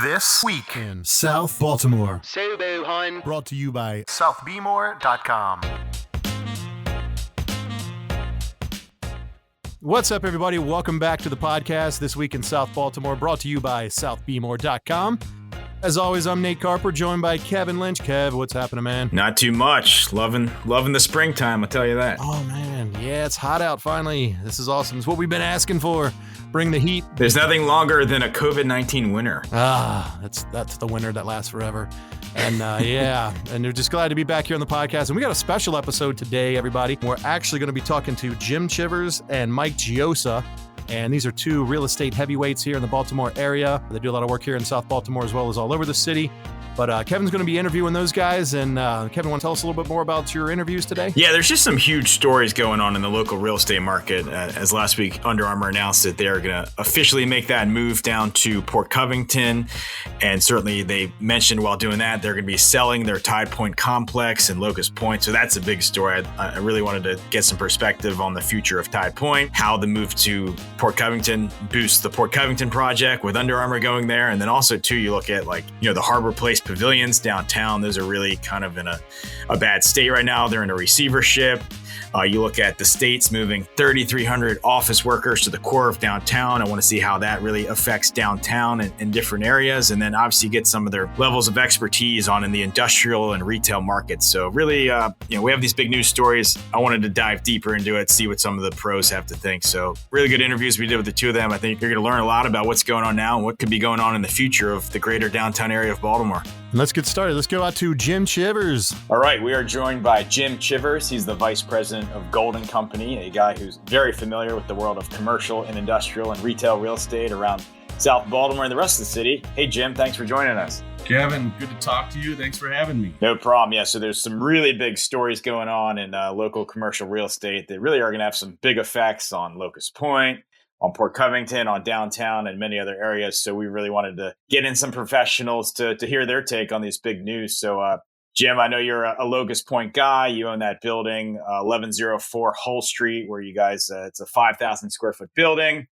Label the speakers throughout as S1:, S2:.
S1: This week in South Baltimore.
S2: Sobo, hun.
S1: Brought to you by southbmore.com. What's up, everybody? Welcome back to the podcast. This week in South Baltimore, brought to you by southbmore.com. As always, I'm Nate Carper, joined by Kevin Lynch. Kev, what's happening, man?
S3: Not too much. Loving the springtime, I'll tell you that.
S1: Oh, man. Yeah, it's hot out finally. This is awesome. It's what we've been asking for. Bring the heat.
S3: There's nothing longer than a COVID-19 winter.
S1: That's the winter that lasts forever. And yeah, and we're just glad to be back here on the podcast. And we got a special episode today, everybody. We're actually going to be talking to Jim Chivers and Mike Gioioso. And these are two real estate heavyweights here in the Baltimore area. They do a lot of work here in South Baltimore as well as all over the city. But Kevin's going to be interviewing those guys. And Kevin, want to tell us a little bit more about your interviews today?
S3: Yeah, there's just some huge stories going on in the local real estate market. As last week, Under Armour announced that they are going to officially make that move down to Port Covington. And certainly they mentioned while doing that, they're going to be selling their Tide Point complex and Locust Point. So that's a big story. I really wanted to get some perspective on the future of Tide Point, how the move to Port Covington boosts the Port Covington project with Under Armour going there. And then also, too, you look at the Harborplace pavilions downtown. Those are really kind of in a bad state right now. They're in a receivership. You look at the states moving 3,300 office workers to the core of downtown. I want to see how that really affects downtown in different areas. And then obviously get some of their levels of expertise on in the industrial and retail markets. So really, we have these big news stories. I wanted to dive deeper into it, see what some of the pros have to think. So really good interviews we did with the two of them. I think you're going to learn a lot about what's going on now and what could be going on in the future of the greater downtown area of Baltimore.
S1: Let's get started. Let's go out to Jim Chivers.
S3: All right, we are joined by Jim Chivers. He's the vice president of Golden Company, a guy who's very familiar with the world of commercial and industrial and retail real estate around South Baltimore and the rest of the city. Hey, Jim, thanks for joining us.
S4: Kevin, good to talk to you. Thanks for having me.
S3: No problem. Yeah, so there's some really big stories going on in local commercial real estate that really are going to have some big effects on Locust Point, on Port Covington, on downtown, and many other areas. So we really wanted to get in some professionals to hear their take on these big news. So, Jim, I know you're a Locust Point guy. You own that building, 1104 Hull Street, where you guys, it's a 5,000 square foot building.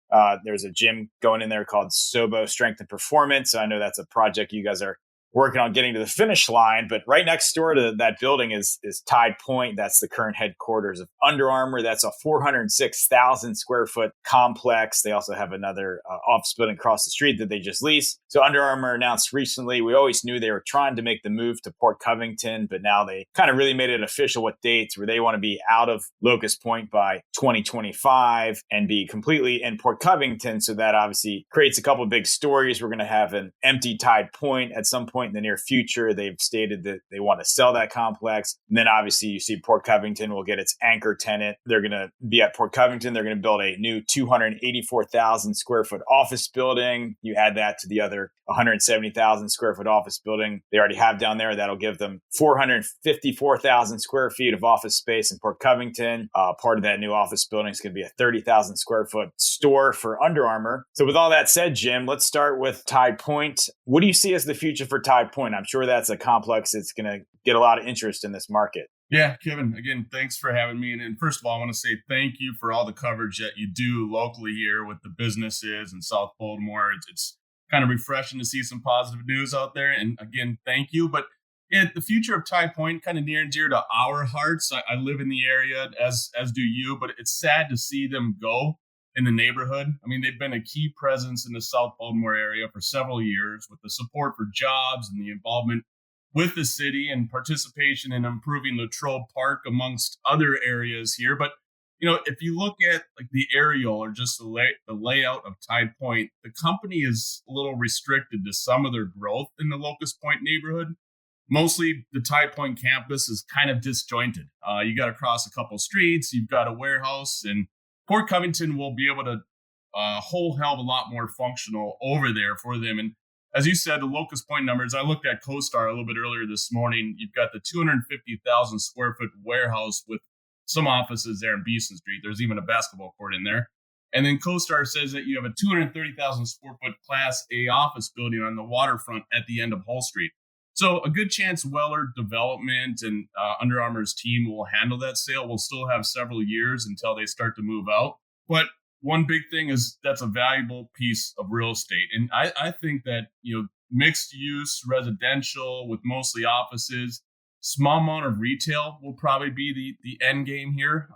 S3: There's a gym going in there called Sobo Strength and Performance. I know that's a project you guys are working on getting to the finish line, but right next door to that building is Tide Point. That's the current headquarters of Under Armour. That's a 406,000 square foot complex. They also have another office building across the street that they just leased. So Under Armour announced recently, we always knew they were trying to make the move to Port Covington, but now they kind of really made it official with dates where they want to be out of Locust Point by 2025 and be completely in Port Covington. So that obviously creates a couple of big stories. We're going to have an empty Tide Point at some point in the near future. They've stated that they want to sell that complex. And then obviously you see Port Covington will get its anchor tenant. They're going to be at Port Covington. They're going to build a new 284,000 square foot office building. You add that to the other 170,000 square foot office building they already have down there. That'll give them 454,000 square feet of office space in Port Covington. Part of that new office building is going to be a 30,000 square foot store for Under Armour. So with all that said, Jim, let's start with Tide Point. What do you see as the future for Tide Point? I'm sure that's a complex that's going to get a lot of interest in this market.
S4: Yeah, Kevin, again, thanks for having me. And first of all, I want to say thank you for all the coverage that you do locally here with the businesses in South Baltimore. It's kind of refreshing to see some positive news out there. And again, thank you. But yeah, the future of Tide Point, kind of near and dear to our hearts. I live in the area, as do you, but it's sad to see them go in the neighborhood. I mean, they've been a key presence in the South Baltimore area for several years with the support for jobs and the involvement with the city and participation in improving Latrobe Park amongst other areas here. But, if you look at the aerial or just the layout of Tide Point, the company is a little restricted to some of their growth in the Locust Point neighborhood. Mostly the Tide Point campus is kind of disjointed. You got to cross a couple streets, you've got a warehouse, and Port Covington will be able to whole hell of a lot more functional over there for them. And as you said, the Locust Point numbers, I looked at CoStar a little bit earlier this morning. You've got the 250,000 square foot warehouse with some offices there in Beeson Street. There's even a basketball court in there. And then CoStar says that you have a 230,000 square foot Class A office building on the waterfront at the end of Hull Street. So a good chance Weller Development and Under Armour's team will handle that sale. We'll still have several years until they start to move out. But one big thing is that's a valuable piece of real estate. And I think that, mixed use residential with mostly offices. Small amount of retail will probably be the end game here.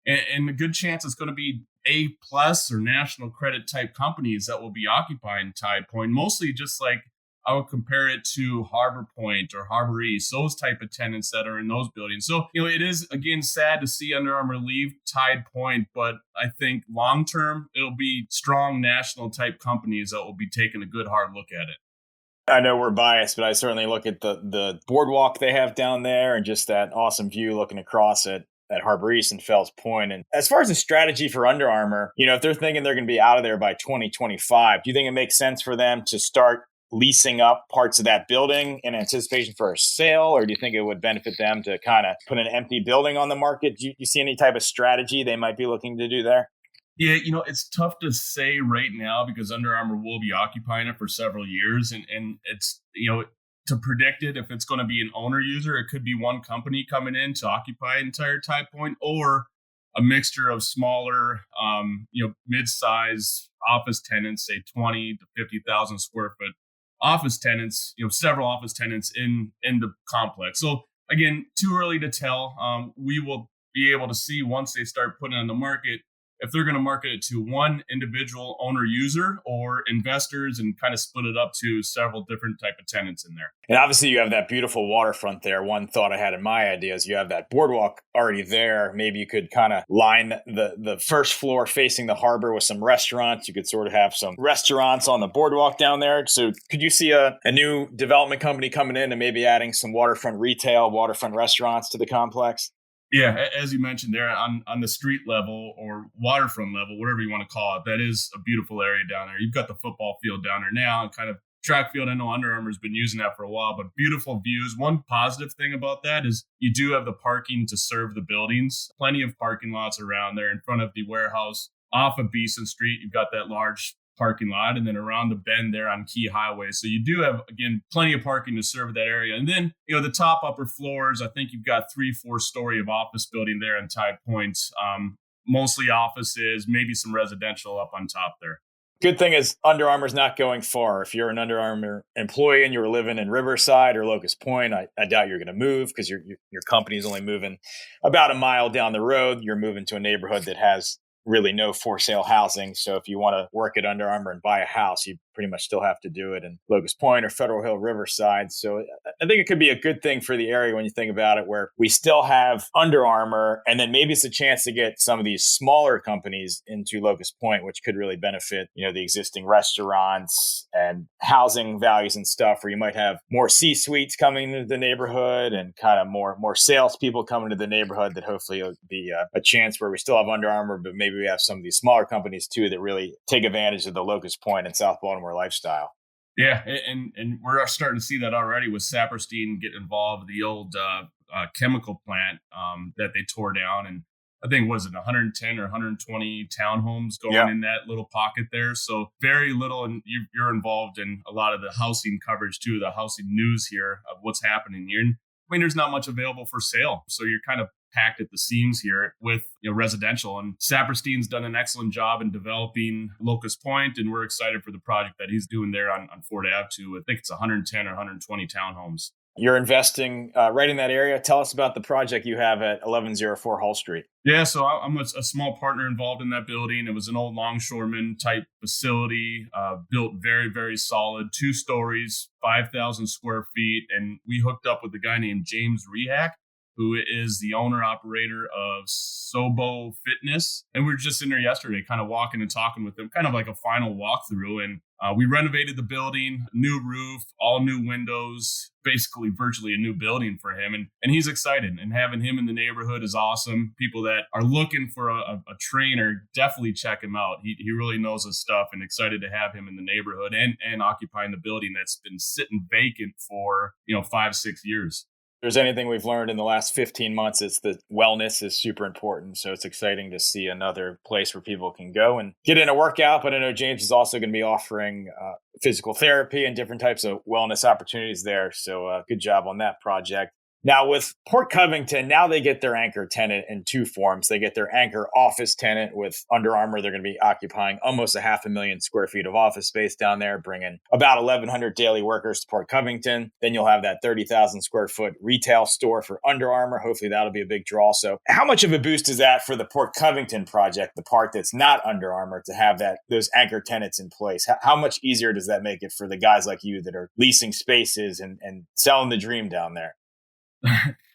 S4: And a good chance it's going to be A plus or national credit type companies that will be occupying Tide Point, mostly just like I would compare it to Harbor Point or Harbor East, those type of tenants that are in those buildings. So, it is, again, sad to see Under Armour leave Tide Point, but I think long term, it'll be strong national type companies that will be taking a good hard look at it.
S3: I know we're biased, but I certainly look at the boardwalk they have down there and just that awesome view looking across at Harbor East and Fells Point. And as far as the strategy for Under Armour, if they're thinking they're going to be out of there by 2025, do you think it makes sense for them to start leasing up parts of that building in anticipation for a sale? Or do you think it would benefit them to kind of put an empty building on the market? Do you see any type of strategy they might be looking to do there?
S4: Yeah, it's tough to say right now because Under Armour will be occupying it for several years. And it's, to predict it, if it's going to be an owner user, it could be one company coming in to occupy entire Tide Point, or a mixture of smaller, mid-size office tenants, say 20 to 50,000 square foot office tenants, several office tenants in the complex. So again, too early to tell. We will be able to see once they start putting it on the market if they're going to market it to one individual owner user or investors and kind of split it up to several different type of tenants in there.
S3: And obviously you have that beautiful waterfront there. One thought I had in my idea is you have that boardwalk already there. Maybe you could kind of line the first floor facing the harbor with some restaurants. You could sort of have some restaurants on the boardwalk down there. So could you see a new development company coming in and maybe adding some waterfront retail, waterfront restaurants to the complex?
S4: Yeah, as you mentioned there, on the street level or waterfront level, whatever you want to call it, that is a beautiful area down there. You've got the football field down there now and kind of track field. I know Under Armour's been using that for a while, but beautiful views. One positive thing about that is you do have the parking to serve the buildings. Plenty of parking lots around there in front of the warehouse. Off of Beeson Street, you've got that large parking lot, and then around the bend there on Key Highway. So you do have, again, plenty of parking to serve that area. And then, the top upper floors, I think you've got 3-4 story of office building there in Tide Point. Mostly offices, maybe some residential up on top there.
S3: Good thing is Under Armour's not going far. If you're an Under Armour employee and you're living in Riverside or Locust Point, I doubt you're going to move because your company is only moving about a mile down the road. You're moving to a neighborhood that has really no for sale housing. So if you want to work at Under Armour and buy a house, you pretty much still have to do it in Locust Point or Federal Hill, Riverside. So I think it could be a good thing for the area when you think about it, where we still have Under Armour, and then maybe it's a chance to get some of these smaller companies into Locust Point, which could really benefit, the existing restaurants and housing values and stuff, where you might have more C-suites coming into the neighborhood and kind of more salespeople coming to the neighborhood. That hopefully will be a chance where we still have Under Armour, but maybe we have some of these smaller companies too that really take advantage of the Locust Point and South Baltimore lifestyle.
S4: Yeah, and we're starting to see that already with Saperstein getting involved, the old chemical plant that they tore down. And I think, was it 110 or 120 townhomes going in that little pocket there? So very little, and you're involved in a lot of the housing coverage too, the housing news here of what's happening here. And there's not much available for sale. So you're kind of packed at the seams here with residential. And Saperstein's done an excellent job in developing Locust Point, and we're excited for the project that he's doing there on Ford Ave too. I think it's 110 or 120 townhomes.
S3: You're investing right in that area. Tell us about the project you have at 1104 Hull Street.
S4: Yeah, so I'm a small partner involved in that building. It was an old longshoreman type facility, built very, very solid, 2 stories, 5,000 square feet. And we hooked up with a guy named James Rehack, who is the owner operator of Sobo Fitness. And we were just in there yesterday, kind of walking and talking with them, kind of like a final walkthrough. And we renovated the building, new roof, all new windows, basically virtually a new building for him. And he's excited, and having him in the neighborhood is awesome. People that are looking for a trainer, definitely check him out. He really knows his stuff, and excited to have him in the neighborhood and occupying the building that's been sitting vacant for, 5-6 years.
S3: If there's anything we've learned in the last 15 months, it's that wellness is super important. So it's exciting to see another place where people can go and get in a workout. But I know James is also going to be offering physical therapy and different types of wellness opportunities there. So good job on that project. Now with Port Covington, now they get their anchor tenant in two forms. They get their anchor office tenant with Under Armour. They're going to be occupying almost 500,000 square feet of office space down there, bringing about 1,100 daily workers to Port Covington. Then you'll have that 30,000 square foot retail store for Under Armour. Hopefully that'll be a big draw. So how much of a boost is that for the Port Covington project, the part that's not Under Armour, to have those anchor tenants in place? How much easier does that make it for the guys like you that are leasing spaces and selling the dream down there?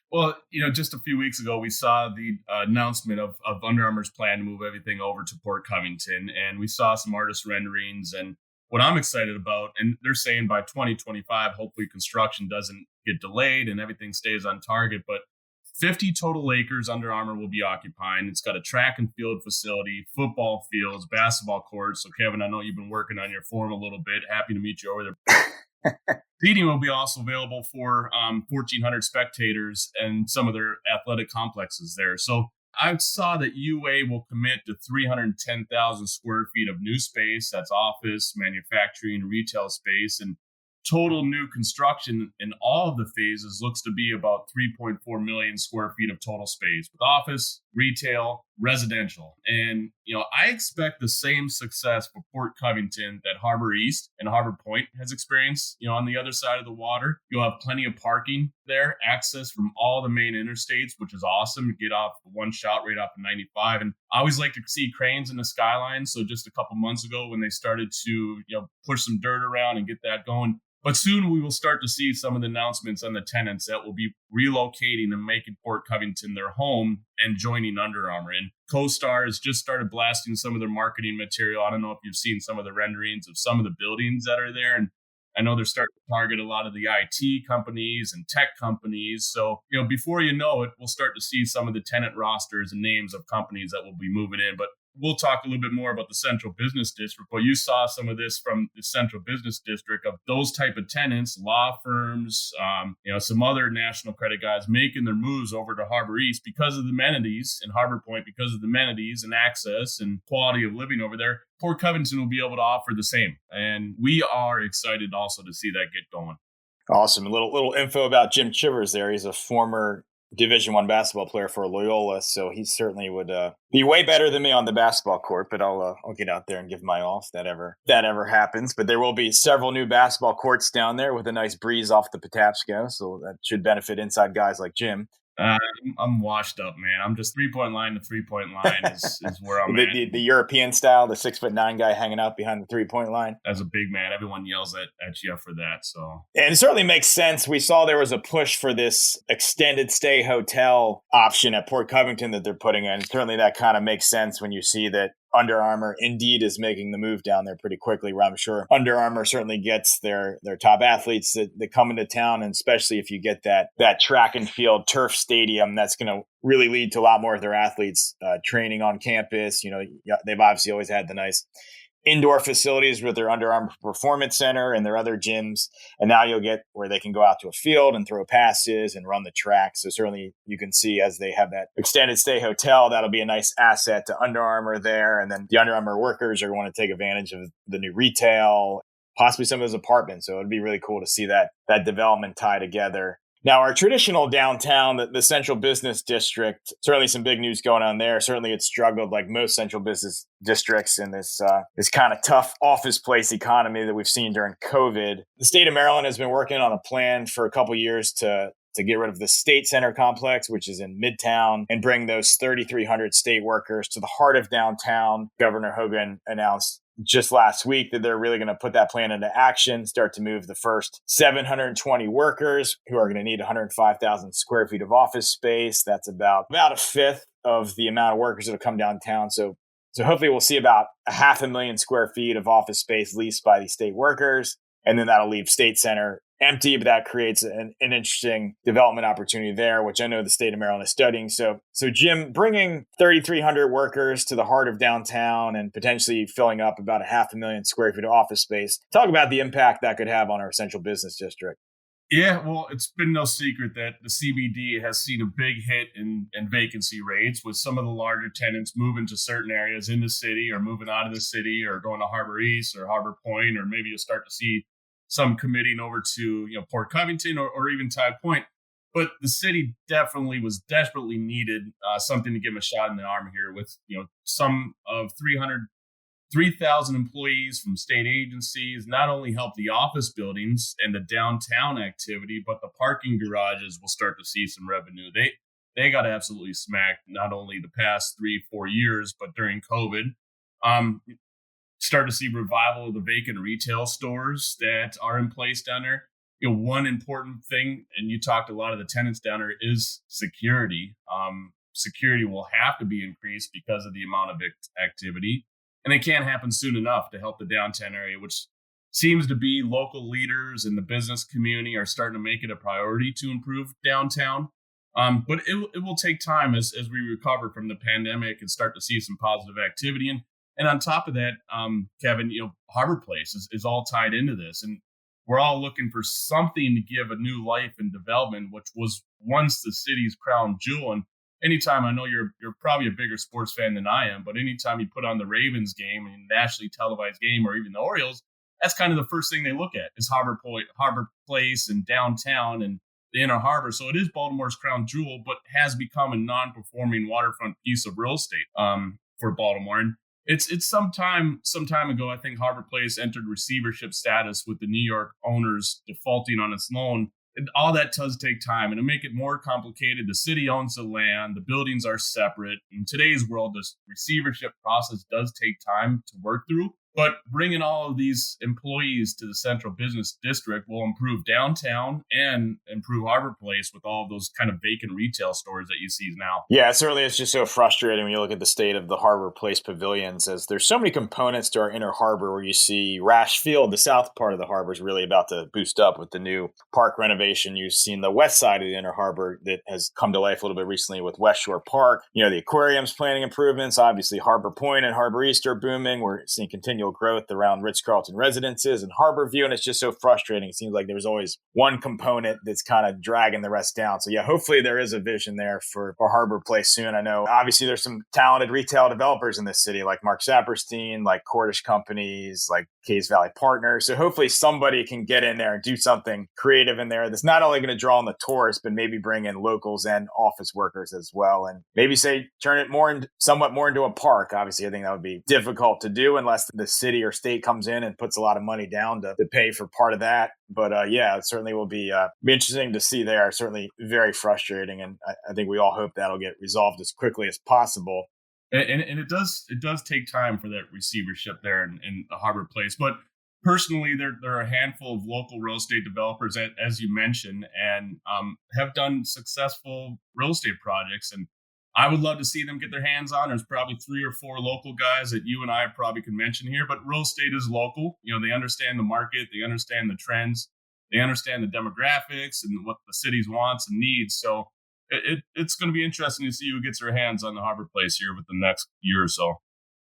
S4: Well, just a few weeks ago, we saw the announcement of Under Armour's plan to move everything over to Port Covington, and we saw some artist renderings. And what I'm excited about, and they're saying by 2025, hopefully construction doesn't get delayed and everything stays on target, but 50 total acres Under Armour will be occupying. It's got a track and field facility, football fields, basketball courts. So, Kevin, I know you've been working on your form a little bit. Happy to meet you over there. Seating will be also available for 1,400 spectators and some of their athletic complexes there. So I saw that UA will commit to 310,000 square feet of new space. That's office, manufacturing, retail space, and total new construction in all of the phases looks to be about 3.4 million square feet of total space with office, retail, residential. And, I expect the same success for Port Covington that Harbor East and Harbor Point has experienced. On the other side of the water, you'll have plenty of parking there, access from all the main interstates, which is awesome to get off one shot right off of 95. And I always like to see cranes in the skyline. So just a couple months ago when they started to, push some dirt around and get that going. But soon we will start to see some of the announcements on the tenants that will be relocating and making Port Covington their home and joining Under Armour. And CoStar has just started blasting some of their marketing material. I don't know if you've seen some of the renderings of some of the buildings that are there. And I know they're starting to target a lot of the IT companies and tech companies. So, before you know it, we'll start to see some of the tenant rosters and names of companies that will be moving in. But we'll talk a little bit more about the Central Business District, but you saw some of this from the Central Business District of those type of tenants, law firms, some other national credit guys making their moves over to Harbor East because of the amenities, and Harbor Point because of the amenities and access and quality of living over there. Port Covington will be able to offer the same. And we are excited also to see that get going.
S3: Awesome. A little info about Jim Chivers there. He's a former Division I basketball player for Loyola, so he certainly would be way better than me on the basketball court. But I'll get out there and give my all if that ever happens. But there will be several new basketball courts down there with a nice breeze off the Patapsco, so that should benefit inside guys like Jim.
S4: I'm washed up, man. I'm just 3-point line to 3-point line is where I'm at.
S3: The European style, the 6'9" guy hanging out behind the 3-point line.
S4: As a big man, everyone yells at you for that. So,
S3: and it certainly makes sense. We saw there was a push for this extended stay hotel option at Port Covington that they're putting in. Certainly that kind of makes sense when you see that Under Armour indeed is making the move down there pretty quickly, where I'm sure Under Armour certainly gets their top athletes that come into town. And especially if you get that track and field turf stadium, that's going to really lead to a lot more of their athletes training on campus. They've obviously always had the nice indoor facilities with their Under Armour Performance Center and their other gyms. And now you'll get where they can go out to a field and throw passes and run the track. So certainly you can see as they have that extended stay hotel, that'll be a nice asset to Under Armour there. And then the Under Armour workers are going to take advantage of the new retail, possibly some of those apartments. So it'd be really cool to see that development tie together. Now, our traditional downtown, the Central Business District, certainly some big news going on there. Certainly it's struggled like most central business districts in this kind of tough office place economy that we've seen during COVID. The state of Maryland has been working on a plan for a couple years to get rid of the State Center complex, which is in Midtown, and bring those 3,300 state workers to the heart of downtown. Governor Hogan announced just last week that they're really going to put that plan into action, start to move the first 720 workers who are going to need 105,000 square feet of office space. That's about a fifth of the amount of workers that have come downtown. So hopefully we'll see about 500,000 square feet of office space leased by these state workers. And then that'll leave State Center empty, but that creates an interesting development opportunity there, which I know the state of Maryland is studying. So Jim, bringing 3,300 workers to the heart of downtown and potentially filling up about 500,000 square feet of office space. Talk about the impact that could have on our central business district.
S4: Yeah, well, it's been no secret that the CBD has seen a big hit in vacancy rates with some of the larger tenants moving to certain areas in the city or moving out of the city or going to Harbor East or Harbor Point, or maybe you'll start to see some committing over to Port Covington or even Tide Point. But the city definitely was desperately needed something to give them a shot in the arm here with, some of 3,000 employees from state agencies, not only help the office buildings and the downtown activity, but the parking garages will start to see some revenue. They got absolutely smacked not only the past 3-4 years, but during COVID. Start to see revival of the vacant retail stores that are in place down there. One important thing, and you talked to a lot of the tenants down there, is security. Security will have to be increased because of the amount of activity. And it can't happen soon enough to help the downtown area, which seems to be local leaders and the business community are starting to make it a priority to improve downtown. But it will take time as we recover from the pandemic and start to see some positive activity. And on top of that, Kevin, Harborplace is all tied into this. And we're all looking for something to give a new life and development, which was once the city's crown jewel. And anytime, I know you're probably a bigger sports fan than I am, but anytime you put on the Ravens game and nationally televised game, or even the Orioles, that's kind of the first thing they look at is Harborplace and downtown and the Inner Harbor. So it is Baltimore's crown jewel, but has become a non-performing waterfront piece of real estate for Baltimore. And it's some time ago, I think Harborplace entered receivership status with the New York owners defaulting on its loan. And all that does take time, and to make it more complicated, the city owns the land, the buildings are separate. In today's world, this receivership process does take time to work through. But bringing all of these employees to the central business district will improve downtown and improve Harborplace with all of those kind of vacant retail stores that you see now.
S3: Yeah, certainly it's just so frustrating when you look at the state of the Harborplace pavilions, as there's so many components to our Inner Harbor where you see Rash Field, the south part of the harbor, is really about to boost up with the new park renovation. You've seen the west side of the Inner Harbor that has come to life a little bit recently with West Shore Park. The aquarium's planning improvements. Obviously, Harbor Point and Harbor East are booming. We're seeing continual growth around Ritz-Carlton residences and Harborview, and it's just so frustrating. It seems like there's always one component that's kind of dragging the rest down. So yeah, hopefully there is a vision there for Harborplace soon. I know obviously there's some talented retail developers in this city, like Mark Saperstein, like Cordish Companies, like Cays Valley Partners. So hopefully somebody can get in there and do something creative in there that's not only going to draw in the tourists, but maybe bring in locals and office workers as well. And maybe turn it somewhat more into a park. Obviously, I think that would be difficult to do unless the city or state comes in and puts a lot of money down to pay for part of that. But yeah, it certainly will be interesting to see there. Certainly very frustrating. And I think we all hope that'll get resolved as quickly as possible.
S4: And it does take time for that receivership there in the Harborplace. But personally, there are a handful of local real estate developers, as you mentioned, and have done successful real estate projects. And I would love to see them get their hands on. There's probably 3 or 4 local guys that you and I probably can mention here, but real estate is local. They understand the market, they understand the trends, they understand the demographics and what the city's wants and needs. So it's going to be interesting to see who gets their hands on the Harborplace here with the next year or so.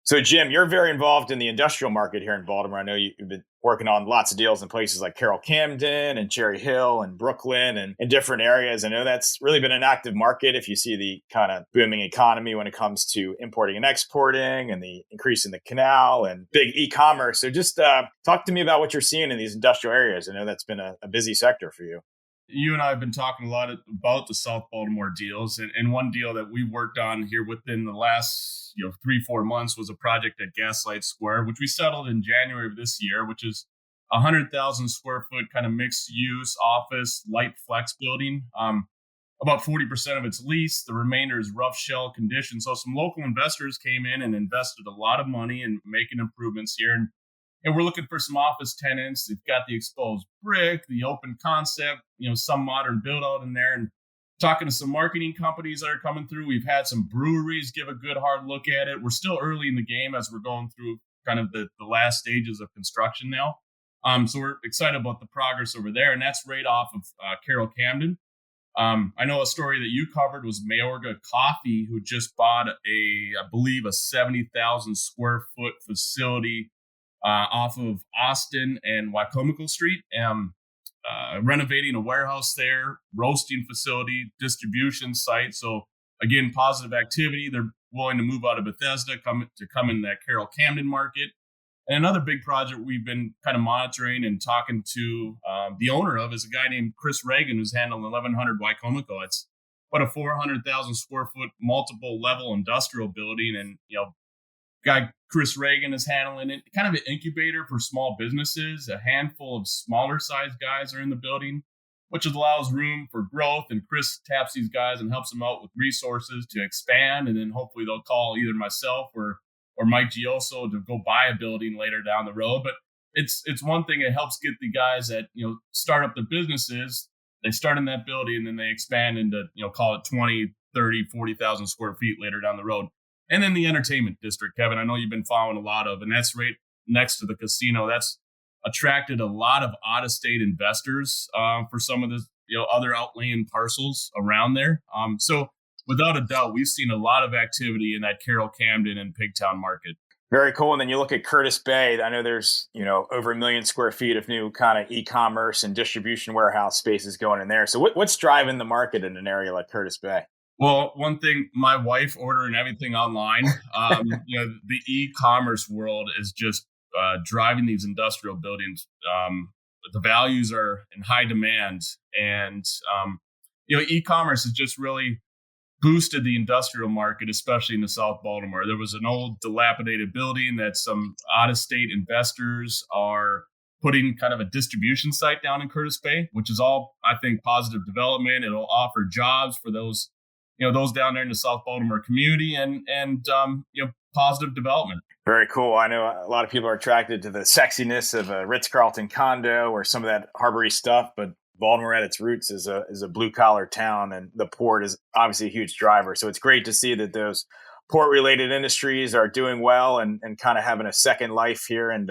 S3: So, Jim, you're very involved in the industrial market here in Baltimore. I know you've been working on lots of deals in places like Carroll Camden and Cherry Hill and Brooklyn and in different areas. I know that's really been an active market if you see the kind of booming economy when it comes to importing and exporting and the increase in the canal and big e-commerce. So just talk to me about what you're seeing in these industrial areas. I know that's been a busy sector for you.
S4: You and I have been talking a lot about the South Baltimore deals, and one deal that we worked on here within the last 3-4 months was a project at Gaslight Square, which we settled in January of this year, which is 100,000 square foot kind of mixed use office light flex building. About 40% of it's leased. The remainder is rough shell condition. So some local investors came in and invested a lot of money in making improvements here. And we're looking for some office tenants. They've got the exposed brick, the open concept, some modern build out in there. And talking to some marketing companies that are coming through. We've had some breweries give a good hard look at it. We're still early in the game as we're going through kind of the last stages of construction now. So we're excited about the progress over there. And that's right off of Carroll Camden. I know a story that you covered was Mayorga Coffee, who just bought I believe a 70,000 square foot facility off of Austin and Wycomico Street, renovating a warehouse there, roasting facility, distribution site. So again, positive activity. They're willing to move out of Bethesda, come in that Carroll Camden market. And another big project we've been kind of monitoring and talking to the owner of is a guy named Chris Reagan, who's handling 1100 Wicomico. It's about a 400,000 square foot multiple level industrial building. And, guy Chris Reagan is handling it, kind of an incubator for small businesses. A handful of smaller sized guys are in the building, which allows room for growth. And Chris taps these guys and helps them out with resources to expand. And then hopefully they'll call either myself or Mike Gioioso to go buy a building later down the road. But it's one thing. It helps get the guys that, start up their businesses. They start in that building and then they expand into, call it 20, 30, 40,000 square feet later down the road. And then the entertainment district, Kevin, I know you've been following a lot of, and that's right next to the casino. That's attracted a lot of out-of-state investors for some of the other outlying parcels around there. So without a doubt, we've seen a lot of activity in that Carroll, Camden, and Pigtown market.
S3: Very cool. And then you look at Curtis Bay. I know there's, over 1 million square feet of new kind of e-commerce and distribution warehouse spaces going in there. So what's driving the market in an area like Curtis Bay?
S4: Well, one thing, my wife ordering everything online, the e-commerce world is just driving these industrial buildings. The values are in high demand, and e-commerce has just really boosted the industrial market, especially in the South Baltimore. There was an old dilapidated building that some out-of-state investors are putting kind of a distribution site down in Curtis Bay, which is all, I think, positive development. It'll offer jobs for those down there in the South Baltimore community and positive development.
S3: Very cool. I know a lot of people are attracted to the sexiness of a Ritz-Carlton condo or some of that Harbory stuff, but Baltimore at its roots is a blue collar town, and the port is obviously a huge driver. So it's great to see that those port related industries are doing well and kind of having a second life here. And,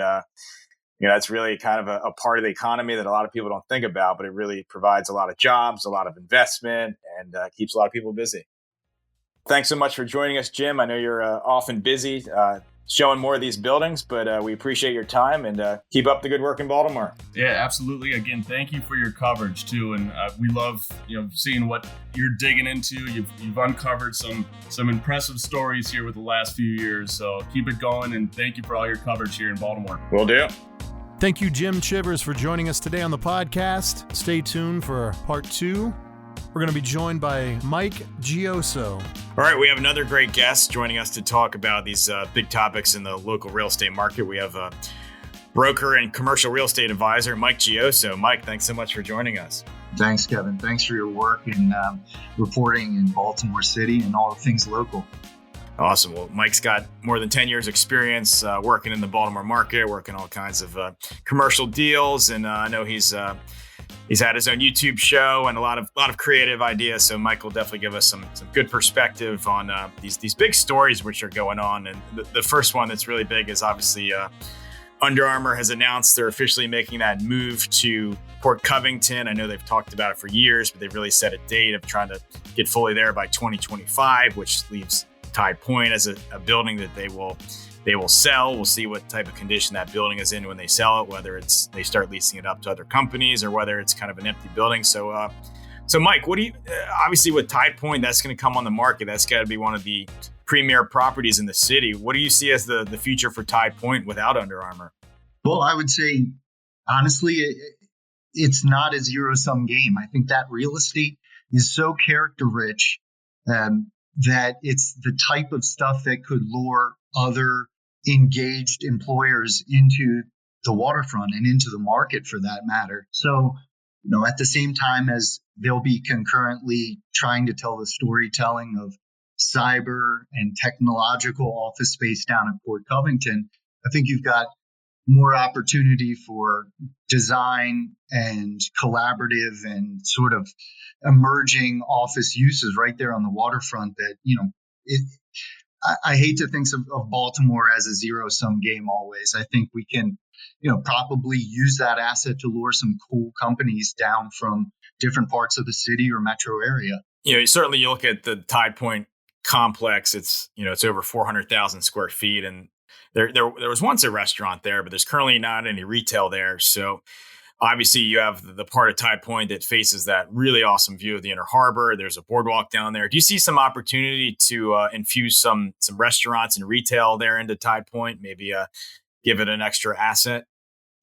S3: that's really kind of a part of the economy that a lot of people don't think about, but it really provides a lot of jobs, a lot of investment, and keeps a lot of people busy. Thanks so much for joining us, Jim. I know you're often busy showing more of these buildings, but we appreciate your time and keep up the good work in Baltimore.
S4: Yeah, absolutely. Again, thank you for your coverage too. And we love, seeing what you're digging into. You've uncovered some impressive stories here with the last few years. So keep it going. And thank you for all your coverage here in Baltimore.
S3: Will do.
S1: Thank you, Jim Chivers, for joining us today on the podcast. Stay tuned for part 2. We're going to be joined by Mike Gioioso.
S3: All right, we have another great guest joining us to talk about these big topics in the local real estate market. We have a broker and commercial real estate advisor, Mike Gioioso. Mike, thanks so much for joining us.
S2: Thanks, Kevin. Thanks for your work in reporting in Baltimore City and all things local.
S3: Awesome. Well, Mike's got more than 10 years experience working in the Baltimore market, working all kinds of commercial deals. And I know he's had his own YouTube show and a lot of creative ideas. So Mike will definitely give us some good perspective on these big stories which are going on. And the first one that's really big is obviously Under Armour has announced they're officially making that move to Port Covington. I know they've talked about it for years, but they've really set a date of trying to get fully there by 2025, which leaves Tide Point as a building that they will sell. We'll see what type of condition that building is in when they sell it, whether it's they start leasing it up to other companies or whether it's kind of an empty building. So Mike, what do you, obviously with Tide Point, that's going to come on the market. That's got to be one of the premier properties in the city. What do you see as the future for Tide Point without Under Armour?
S2: Well, I would say, honestly, it's not a zero-sum game. I think that real estate is so character rich that it's the type of stuff that could lure other engaged employers into the waterfront and into the market for that matter. So, at the same time as they'll be concurrently trying to tell the storytelling of cyber and technological office space down at Port Covington, I think you've got more opportunity for design and collaborative and sort of emerging office uses right there on the waterfront that, I hate to think of Baltimore as a zero-sum game always. I think we can, probably use that asset to lure some cool companies down from different parts of the city or metro area.
S3: Certainly you look at the Tide Point complex, it's over 400,000 square feet. And there was once a restaurant there, but there's currently not any retail there. So obviously you have the part of Tide Point that faces that really awesome view of the Inner Harbor. There's a boardwalk down there. Do you see some opportunity to infuse some restaurants and retail there into Tide Point? Maybe give it an extra asset?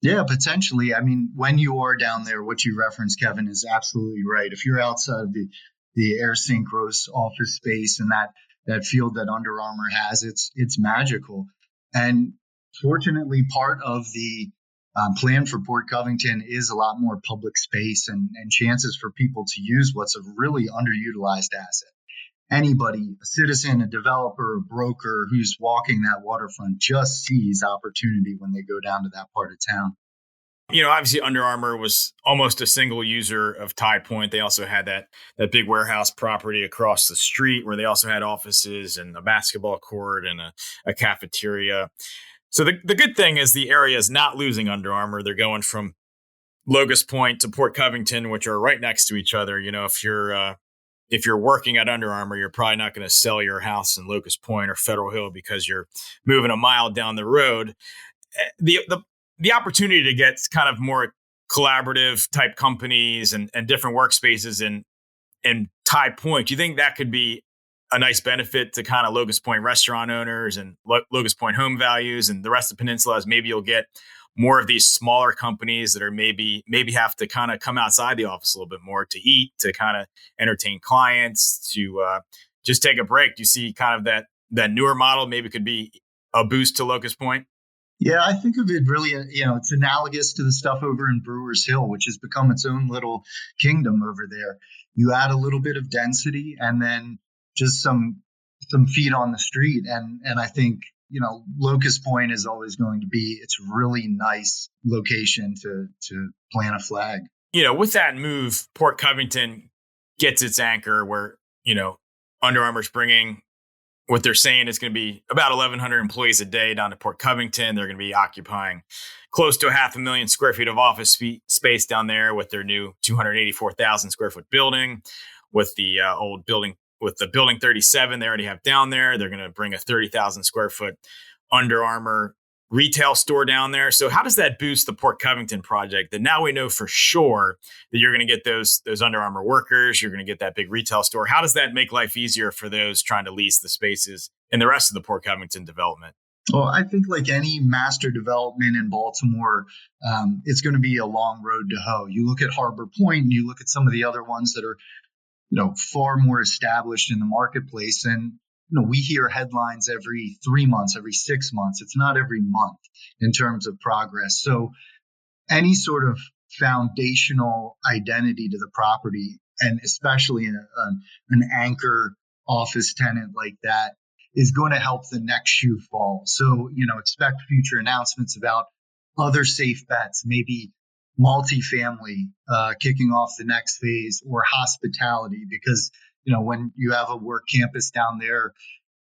S2: Yeah, potentially. I mean, when you are down there, what you referenced, Kevin, is absolutely right. If you're outside of the Air St. Gross office space and that field that Under Armour has, it's magical. And fortunately, part of the plan for Port Covington is a lot more public space and chances for people to use what's a really underutilized asset. Anybody, a citizen, a developer, a broker who's walking that waterfront just sees opportunity when they go down to that part of town.
S3: Obviously Under Armour was almost a single user of Tie Point. They also had that big warehouse property across the street where they also had offices and a basketball court and a cafeteria. So the good thing is the area is not losing Under Armour. They're going from Locust Point to Port Covington, which are right next to each other. If you're working at Under Armour, you're probably not going to sell your house in Locust Point or Federal Hill because you're moving a mile down the road. The opportunity to get kind of more collaborative type companies and different workspaces in Tie Point, do you think that could be a nice benefit to kind of Locust Point restaurant owners and Locust Point home values and the rest of the peninsula, as maybe you'll get more of these smaller companies that are maybe have to kind of come outside the office a little bit more to eat, to kind of entertain clients, to just take a break? Do you see kind of that newer model maybe could be a boost to Locust Point?
S2: Yeah, I think of it really, it's analogous to the stuff over in Brewers Hill, which has become its own little kingdom over there. You add a little bit of density and then just some feet on the street. And I think, Locust Point is always going to be, it's a really nice location to plant a flag.
S3: With that move, Port Covington gets its anchor where, Under Armour's bringing what they're saying is going to be about 1,100 employees a day down to Port Covington. They're going to be occupying close to 500,000 square feet of office space down there with their new 284,000 square foot building, with the old building, with the building 37 they already have down there. They're going to bring a 30,000 square foot Under Armour retail store down there. So how does that boost the Port Covington project that now we know for sure that you're going to get those Under Armour workers, you're going to get that big retail store? How does that make life easier for those trying to lease the spaces in the rest of the Port Covington development?
S2: Well, I think like any master development in Baltimore, it's going to be a long road to hoe. You look at Harbor Point and you look at some of the other ones that are, far more established in the marketplace. And we hear headlines every 3 months, every 6 months. It's not every month in terms of progress. So any sort of foundational identity to the property, and especially an anchor office tenant like that, is going to help the next shoe fall. So, expect future announcements about other safe bets, maybe multifamily kicking off the next phase, or hospitality, because when you have a work campus down there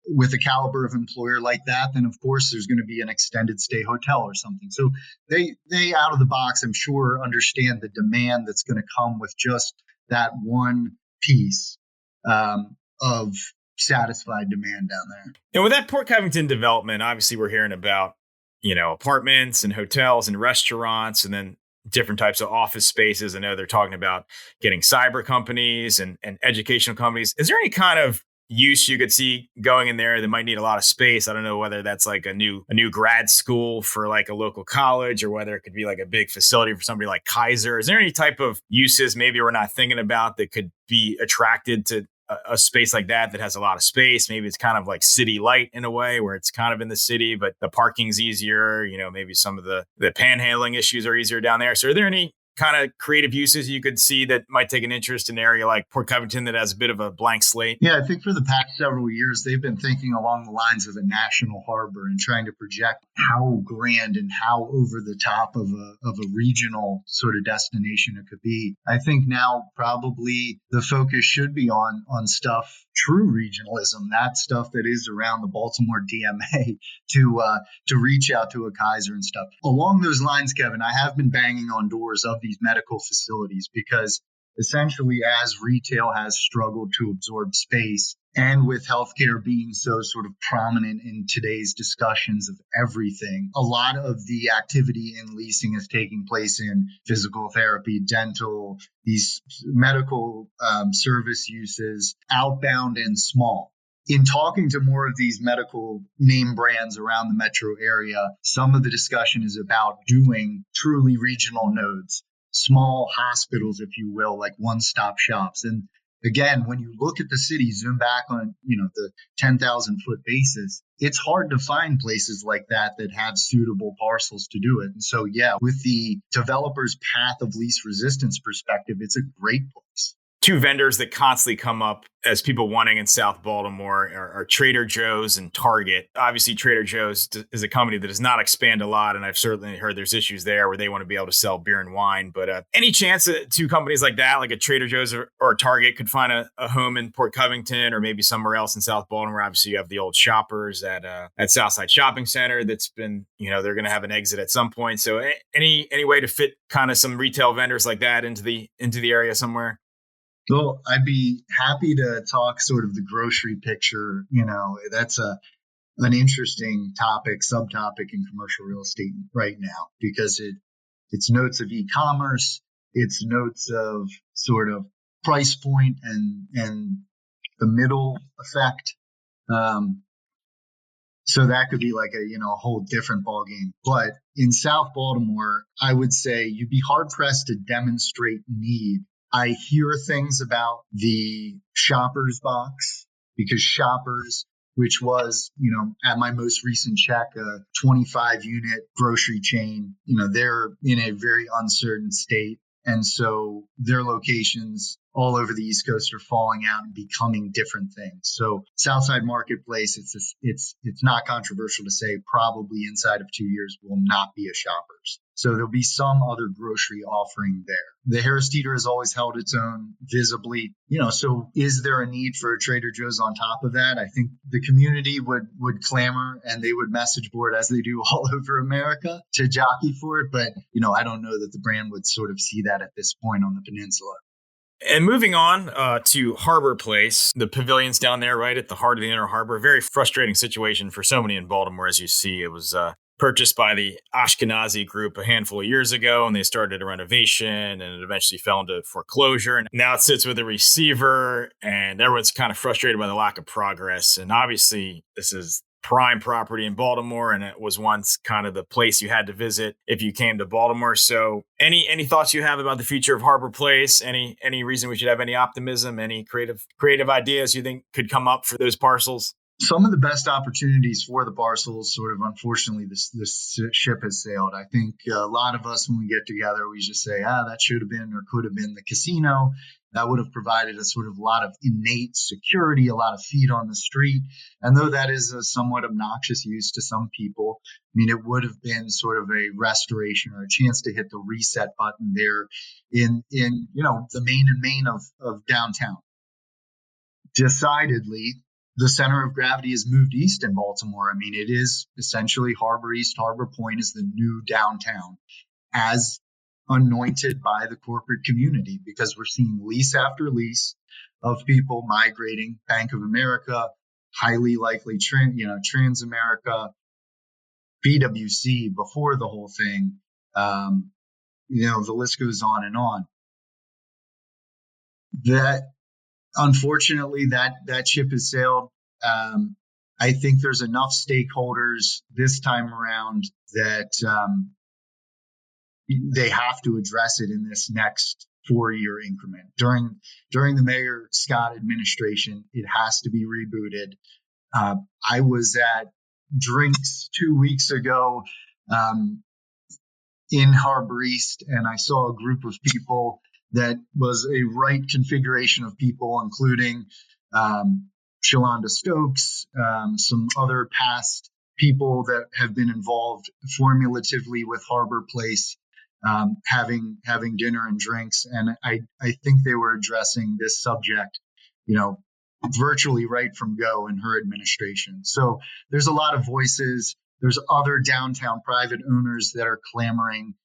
S2: with a caliber of employer like that, then of course there's going to be an extended stay hotel or something. So they out of the box, I'm sure, understand the demand that's going to come with just that one piece of satisfied demand down there.
S3: And with that Port Covington development, obviously we're hearing about, apartments and hotels and restaurants and then different types of office spaces. I know they're talking about getting cyber companies and educational companies. Is there any kind of use you could see going in there that might need a lot of space? I don't know whether that's like a new grad school for like a local college, or whether it could be like a big facility for somebody like Kaiser. Is there any type of uses maybe we're not thinking about that could be attracted to a space like that has a lot of space? Maybe it's kind of like city light in a way, where it's kind of in the city, but the parking's easier. Maybe some of the panhandling issues are easier down there. So are there any kind of creative uses you could see that might take an interest in an area like Port Covington that has a bit of a blank slate?
S2: Yeah, I think for the past several years, they've been thinking along the lines of a national harbor and trying to project how grand and how over the top of a regional sort of destination it could be. I think now probably the focus should be on stuff, true regionalism, that stuff that is around the Baltimore DMA, to reach out to a Kaiser and stuff. Along those lines, Kevin, I have been banging on doors of these medical facilities, because essentially, as retail has struggled to absorb space, and with healthcare being so sort of prominent in today's discussions of everything, a lot of the activity in leasing is taking place in physical therapy, dental, these medical service uses, outbound and small. in talking to more of these medical name brands around the metro area, some of the discussion is about doing truly regional nodes, small hospitals, if you will, like one-stop shops. And again, when you look at the city, zoom back on, the 10,000 foot basis, it's hard to find places like that have suitable parcels to do it. And so, yeah, with the developer's path of least resistance perspective, it's a great place.
S3: Two vendors that constantly come up as people wanting in South Baltimore are Trader Joe's and Target. Obviously, Trader Joe's is a company that does not expand a lot, and I've certainly heard there's issues there where they want to be able to sell beer and wine. But any chance that two companies like that, like a Trader Joe's or a Target, could find a home in Port Covington or maybe somewhere else in South Baltimore? Obviously, you have the old Shoppers at Southside Shopping Center that's been, they're going to have an exit at some point. So any way to fit kind of some retail vendors like that into the area somewhere?
S2: Well, I'd be happy to talk sort of the grocery picture. That's an interesting subtopic in commercial real estate right now, because it's notes of e-commerce, it's notes of sort of price point and the middle effect. So that could be like a whole different ballgame. But in South Baltimore, I would say you'd be hard pressed to demonstrate need. I hear things about the Shoppers box, because Shoppers, which was, at my most recent check, a 25 unit grocery chain, they're in a very uncertain state. And so their locations all over the East Coast are falling out and becoming different things. So Southside Marketplace, it's not controversial to say probably inside of 2 years will not be a Shoppers. So there'll be some other grocery offering there. The Harris Teeter has always held its own visibly, so is there a need for a Trader Joe's on top of that? I think the community would clamor and they would message board, as they do all over America, to jockey for it. But, I don't know that the brand would sort of see that at this point on the peninsula.
S3: And moving on to Harborplace, the pavilion's down there right at the heart of the Inner Harbor. Very frustrating situation for so many in Baltimore, as you see. It was purchased by the Ashkenazi group a handful of years ago, and they started a renovation, and it eventually fell into foreclosure. And now it sits with a receiver, and everyone's kind of frustrated by the lack of progress. And obviously, this is prime property in Baltimore, and it was once kind of the place you had to visit if you came to Baltimore. So any thoughts you have about the future of Harborplace? Any reason we should have any optimism? Any creative ideas you think could come up for those parcels?
S2: Some of the best opportunities for the parcels, sort of, unfortunately, this ship has sailed. I think a lot of us, when we get together, we just say, that should have been or could have been the casino. That would have provided a sort of lot of innate security, a lot of feet on the street. And though that is a somewhat obnoxious use to some people, I mean, it would have been sort of a restoration or a chance to hit the reset button there in the main of downtown. Decidedly, the center of gravity has moved east in Baltimore. I mean, it is essentially Harbor East, Harbor Point is the new downtown, as anointed by the corporate community, because we're seeing lease after lease of people migrating. Bank of America, highly likely Transamerica, BWC before the whole thing. The list goes on and on. That, unfortunately, that ship has sailed. I think there's enough stakeholders this time around that they have to address it in this next 4-year increment. During the Mayor Scott administration, it has to be rebooted. I was at drinks 2 weeks ago in Harbor East, and I saw a group of people that was a right configuration of people, including Shalonda Stokes, some other past people that have been involved formulatively with Harborplace, having dinner and drinks. And I think they were addressing this subject, virtually right from go in her administration. So there's a lot of voices. There's other downtown private owners that are clamoring,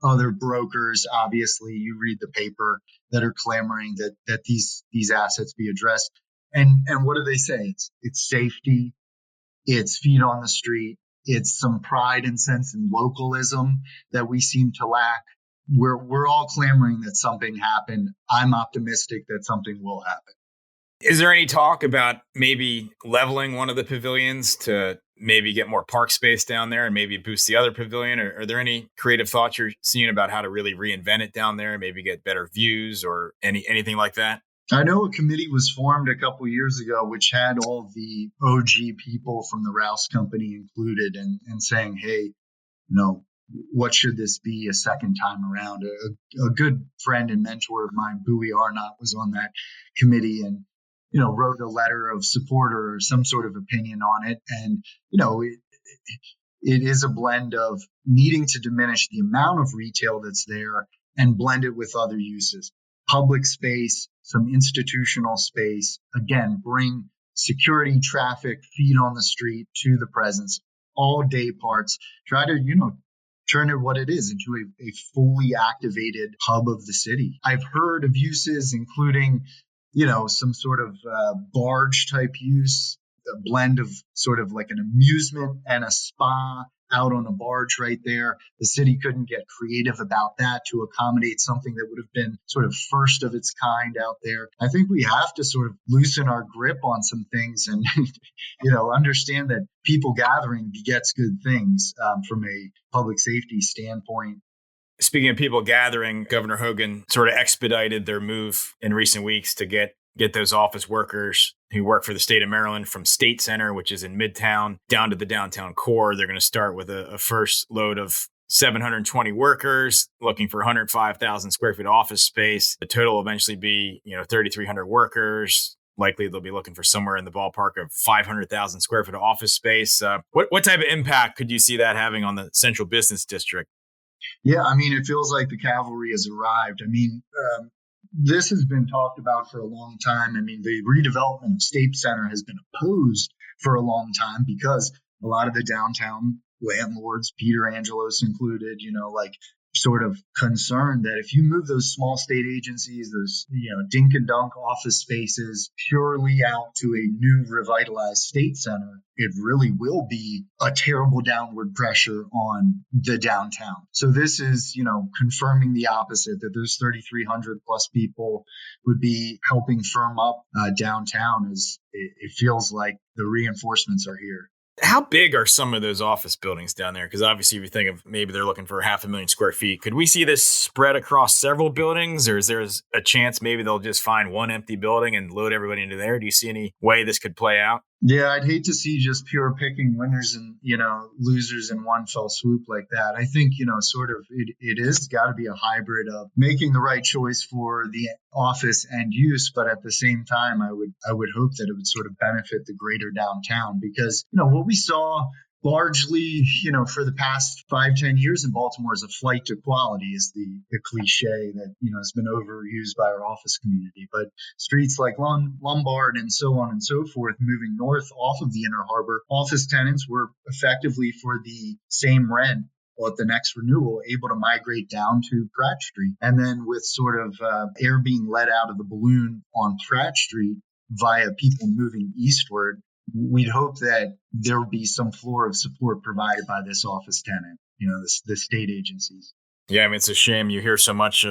S2: other brokers, obviously, you read the paper, that are clamoring that these assets be addressed. And what do they say? It's safety, it's feet on the street, it's some pride and sense in localism that we seem to lack. We're all clamoring that something happened. I'm optimistic that something will happen.
S3: Is there any talk about maybe leveling one of the pavilions to maybe get more park space down there and maybe boost the other pavilion? Or are there any creative thoughts you're seeing about how to really reinvent it down there, maybe get better views or anything like that?
S2: I know a committee was formed a couple years ago, which had all the OG people from the Rouse Company included and saying, hey, what should this be a second time around? A good friend and mentor of mine, Bowie Arnott, was on that committee and, wrote a letter of support or some sort of opinion on it. And, it is a blend of needing to diminish the amount of retail that's there and blend it with other uses. Public space, some institutional space, again, bring security, traffic, feet on the street to the presence, all day parts, try to, turn it what it is into a fully activated hub of the city. I've heard of uses including, some sort of barge type use, a blend of sort of like an amusement and a spa out on a barge right there. The city couldn't get creative about that to accommodate something that would have been sort of first of its kind out there. I think we have to sort of loosen our grip on some things and, understand that people gathering begets good things from a public safety standpoint.
S3: Speaking of people gathering, Governor Hogan sort of expedited their move in recent weeks to get those office workers who work for the state of Maryland from State Center, which is in Midtown, down to the downtown core. They're going to start with a first load of 720 workers looking for 105,000 square feet of office space. The total will eventually be, 3,300 workers. Likely they'll be looking for somewhere in the ballpark of 500,000 square feet of office space. What type of impact could you see that having on the central business district?
S2: Yeah, it feels like the cavalry has arrived. This has been talked about for a long time. The redevelopment of State Center has been opposed for a long time because a lot of the downtown landlords, Peter Angelos included, sort of concerned that if you move those small state agencies, those, dink and dunk office spaces purely out to a new revitalized State Center, it really will be a terrible downward pressure on the downtown. So this is, confirming the opposite, that those 3,300 plus people would be helping firm up downtown as it feels like the reinforcements are here.
S3: How big are some of those office buildings down there? Because obviously, if you think of maybe they're looking for 500,000 square feet, could we see this spread across several buildings? Or is there a chance maybe they'll just find one empty building and load everybody into there? Do you see any way this could play out?
S2: Yeah, I'd hate to see just pure picking winners and, losers in one fell swoop like that. I think, sort of it is got to be a hybrid of making the right choice for the office end use. But at the same time, I would hope that it would sort of benefit the greater downtown because, what we saw largely, for the past 5-10 years in Baltimore is a flight to quality is the cliche that, has been overused by our office community. But streets like Lombard and so on and so forth, moving north off of the Inner Harbor, office tenants were effectively for the same rent or at the next renewal, able to migrate down to Pratt Street. And then with sort of air being let out of the balloon on Pratt Street via people moving eastward, we'd hope that there would be some floor of support provided by this office tenant, the state agencies.
S3: Yeah, it's a shame you hear so much,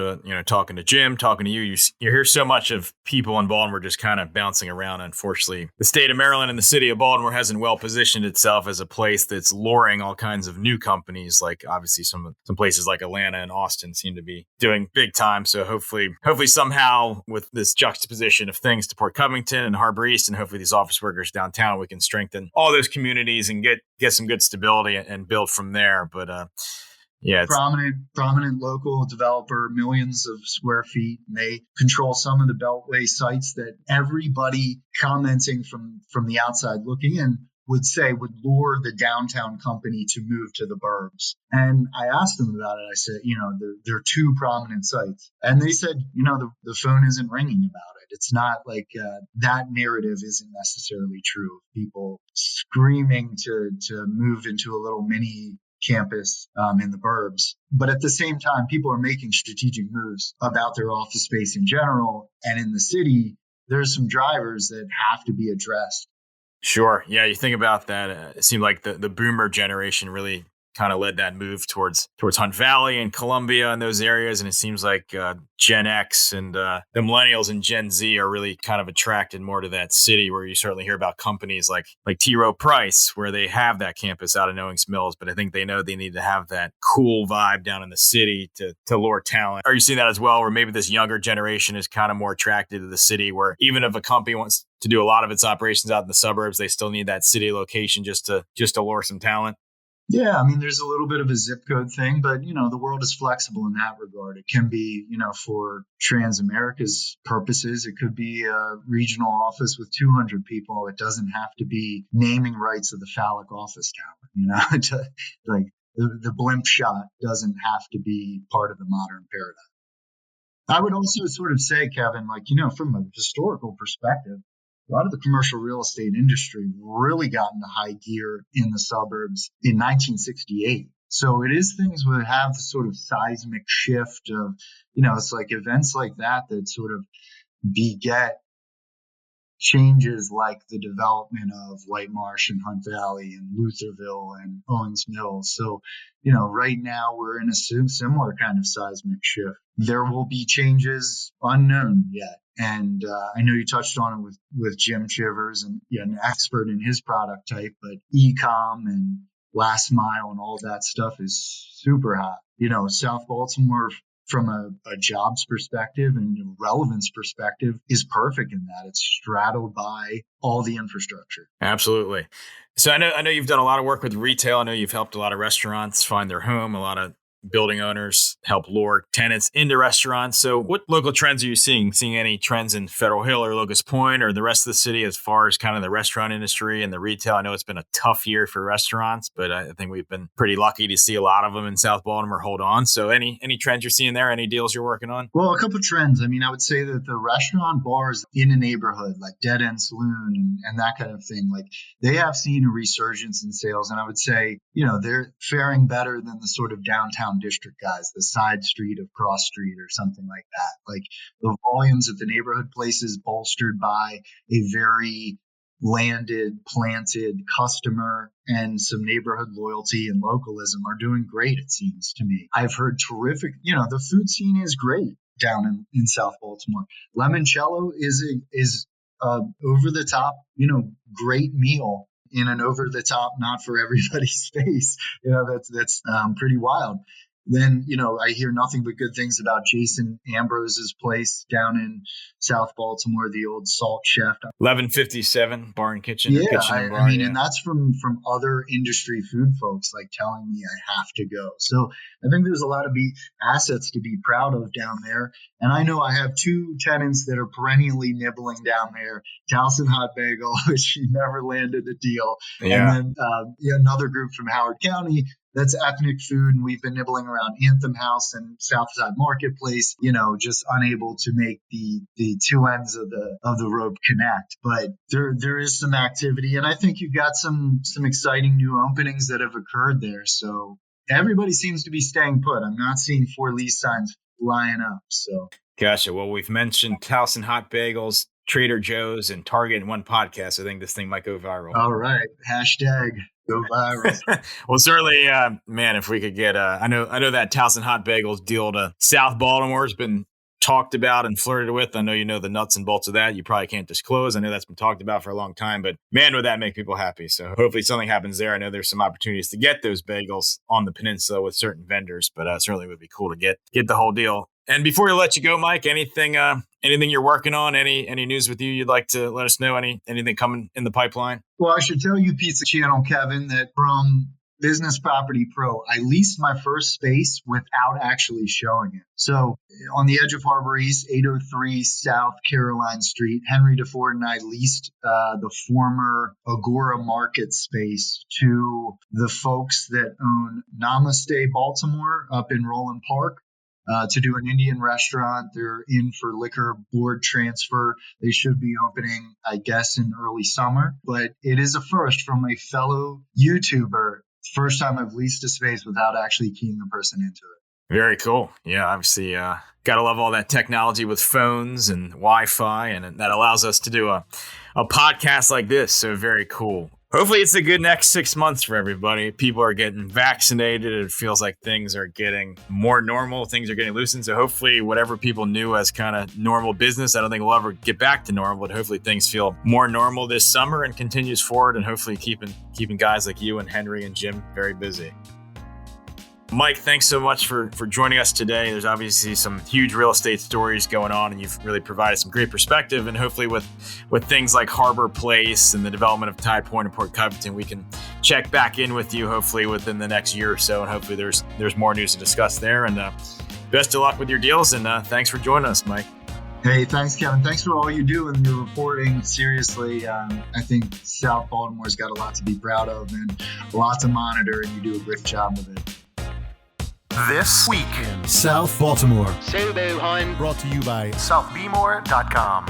S3: talking to Jim, talking to you hear so much of people in Baltimore just kind of bouncing around. Unfortunately, the state of Maryland and the city of Baltimore hasn't well positioned itself as a place that's luring all kinds of new companies. Like obviously some places like Atlanta and Austin seem to be doing big time. So hopefully somehow with this juxtaposition of things to Port Covington and Harbor East and hopefully these office workers downtown, we can strengthen all those communities and get some good stability and build from there. But, yeah,
S2: prominent local developer, millions of square feet. And they control some of the Beltway sites that everybody commenting from the outside looking in would lure the downtown company to move to the burbs. And I asked them about it. I said, they're two prominent sites. And they said, the phone isn't ringing about it. It's not like that narrative isn't necessarily true. People screaming to move into a little mini campus in the burbs. But at the same time, people are making strategic moves about their office space in general. And in the city, there's some drivers that have to be addressed.
S3: Sure. Yeah, you think about that. It seemed like the boomer generation really kind of led that move towards Hunt Valley and Columbia and those areas. And it seems like Gen X and the millennials and Gen Z are really kind of attracted more to that city, where you certainly hear about companies like T. Rowe Price, where they have that campus out in Owings Mills, but I think they know they need to have that cool vibe down in the city to lure talent. Are you seeing that as well, where maybe this younger generation is kind of more attracted to the city, where even if a company wants to do a lot of its operations out in the suburbs, they still need that city location just to lure some talent?
S2: Yeah, I mean, there's a little bit of a zip code thing, but, the world is flexible in that regard. It can be, for Transamerica's purposes, it could be a regional office with 200 people. It doesn't have to be naming rights of the phallic office tower, like the blimp shot doesn't have to be part of the modern paradigm. I would also sort of say, Kevin, from a historical perspective, a lot of the commercial real estate industry really got into high gear in the suburbs in 1968. So it is things that have the sort of seismic shift of, it's like events like that sort of beget changes like the development of White Marsh and Hunt Valley and Lutherville and Owings Mills. So, right now we're in a similar kind of seismic shift. There will be changes unknown yet. And I know you touched on it with Jim Chivers, and an expert in his product type, but e-com and last mile and all that stuff is super hot. South Baltimore, from a jobs perspective and relevance perspective, is perfect in that it's straddled by all the infrastructure.
S3: Absolutely. So I know you've done a lot of work with retail. I know you've helped a lot of restaurants find their home, a lot of building owners help lure tenants into restaurants. So what local trends are you seeing? Seeing any trends in Federal Hill or Locust Point or the rest of the city as far as kind of the restaurant industry and the retail? I know it's been a tough year for restaurants, but I think we've been pretty lucky to see a lot of them in South Baltimore hold on. So any trends you're seeing there? Any deals you're working on?
S2: Well, a couple of trends. I mean, I would say that the restaurant bars in a neighborhood like Dead End Saloon and that kind of thing, like they have seen a resurgence in sales. And I would say, they're faring better than the sort of downtown district guys, the side street of Cross Street or something like that. Like the volumes at the neighborhood places bolstered by a very landed, planted customer and some neighborhood loyalty and localism are doing great, it seems to me. I've heard terrific, the food scene is great down in South Baltimore. Limoncello is over the top, great meal in an over the top, not for everybody's space. That's pretty wild. Then, I hear nothing but good things about Jason Ambrose's place down in South Baltimore, the old Salt Chef.
S3: 1157 Bar and Kitchen.
S2: Yeah,
S3: Kitchen and Bar,
S2: I mean, and that's from other industry food folks like telling me I have to go. So I think there's a lot of assets to be proud of down there. And I know I have two tenants that are perennially nibbling down there. Towson Hot Bagel, which never landed a deal.
S3: Yeah.
S2: And then another group from Howard County that's ethnic food, and we've been nibbling around Anthem House and Southside Marketplace, just unable to make the two ends of the rope connect. But there is some activity, and I think you've got some exciting new openings that have occurred there. So everybody seems to be staying put. I'm not seeing for lease signs flying up. So
S3: gotcha. Well, we've mentioned Towson Hot Bagels, Trader Joe's, and Target in one podcast. I think this thing might go viral.
S2: All right. Hashtag go viral.
S3: Well, certainly, man, if we could get, I know that Towson Hot Bagels deal to South Baltimore has been talked about and flirted with. I know you know the nuts and bolts of that. You probably can't disclose. I know that's been talked about for a long time, but man, would that make people happy. So hopefully something happens there. I know there's some opportunities to get those bagels on the peninsula with certain vendors, but certainly would be cool to get the whole deal. And before we let you go, Mike, anything you're working on? Any news with you you'd like to let us know? Anything coming in the pipeline?
S2: Well, I should tell you, Pizza Channel, Kevin, that from Business Property Pro, I leased my first space without actually showing it. So on the edge of Harbor East, 803 South Caroline Street, Henry DeFord and I leased the former Agora Market space to the folks that own Namaste Baltimore up in Roland Park. To do an Indian restaurant. They're in for liquor board transfer. They should be opening, I guess, in early summer. But it is a first from a fellow YouTuber. First time I've leased a space without actually keying the person into it.
S3: Very cool. Yeah, obviously, got to love all that technology with phones and Wi-Fi, and that allows us to do a podcast like this. So very cool. Hopefully it's a good next 6 months for everybody. People are getting vaccinated. It feels like things are getting more normal. Things are getting loosened. So hopefully whatever people knew as kind of normal business, I don't think we'll ever get back to normal, but hopefully things feel more normal this summer and continues forward, and hopefully keeping guys like you and Henry and Jim very busy. Mike, thanks so much for joining us today. There's obviously some huge real estate stories going on, and you've really provided some great perspective. And hopefully with things like Harborplace and the development of Tide Point and Port Covington, we can check back in with you hopefully within the next year or so. And hopefully there's more news to discuss there. And best of luck with your deals. And thanks for joining us, Mike.
S2: Hey, thanks, Kevin. Thanks for all you do and your reporting. Seriously, I think South Baltimore's got a lot to be proud of and a lot to monitor, and you do a great job with it.
S1: This week in South Baltimore.
S5: Brought
S1: to you by southbmore.com.